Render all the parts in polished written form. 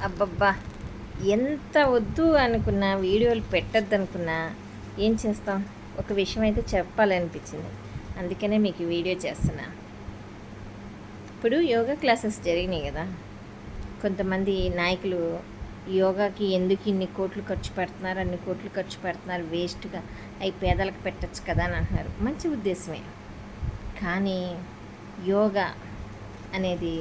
అబ్బబ్బా! ఎంత వద్దు అనుకున్నా, వీడియోలు పెట్టొద్దనుకున్నా ఏం చేస్తాం? ఒక విషయం అయితే చెప్పాలనిపించింది. అందుకనే మీకు ఈ వీడియో చేస్తున్నా. ఇప్పుడు యోగా క్లాసెస్ జరిగినాయి కదా! కొంతమంది నాయకులు యోగాకి ఎందుకు ఇన్ని కోట్లు ఖర్చు పెడుతున్నారు, అన్ని కోట్లు ఖర్చు పెడుతున్నారు వేస్ట్‌గా, అయి పేదలకు పెట్టొచ్చు కదా అని అంటున్నారు. మంచి ఉద్దేశమే. కానీ యోగా అనేది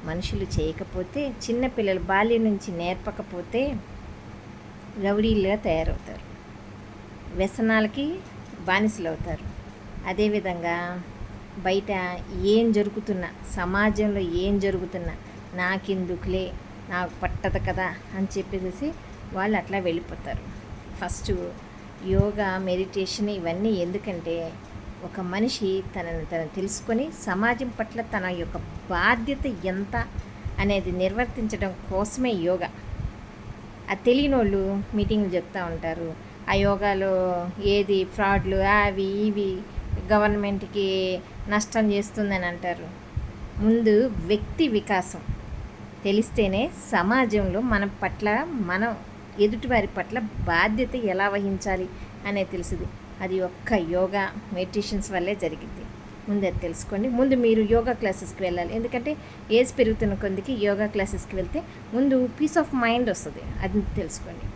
మనుషులు చేయకపోతే, చిన్నపిల్లలు బాల్యం నుంచి నేర్పకపోతే రౌడీలుగా తయారవుతారు, వ్యసనాలకి బానిసలు అవుతారు. అదేవిధంగా బయట ఏం జరుగుతున్నా, సమాజంలో ఏం జరుగుతున్నా నాకెందుకులే, నాకు పట్టదు కదా అని చెప్పేసి వాళ్ళు అట్లా వెళ్ళిపోతారు. ఫస్ట్ యోగా, మెడిటేషన్ ఇవన్నీ ఎందుకంటే ఒక మనిషి తనను తను తెలుసుకొని సమాజం పట్ల తన యొక్క బాధ్యత ఎంత అనేది నిర్వర్తించడం కోసమే యోగా. అది తెలియని వాళ్ళు మీటింగ్లు చెప్తూ ఉంటారు. ఆ యోగాలో ఏది ఫ్రాడ్లు అవి ఇవి గవర్నమెంట్కి నష్టం చేస్తుందని అంటారు. ముందు వ్యక్తి వికాసం తెలిస్తేనే సమాజంలో మన పట్ల, మనం ఎదుటివారి పట్ల బాధ్యత ఎలా వహించాలి అనేది తెలుసుది. అది ఒక్క యోగా మెడిటేషన్స్ వల్లే జరిగింది. ముందు అది తెలుసుకోండి. ముందు మీరు యోగా క్లాసెస్కి వెళ్ళాలి. ఎందుకంటే ఏజ్ పెరుగుతున్న కొద్దికి యోగా క్లాసెస్కి వెళ్తే ముందు పీస్ ఆఫ్ మైండ్ వస్తుంది. అది తెలుసుకోండి.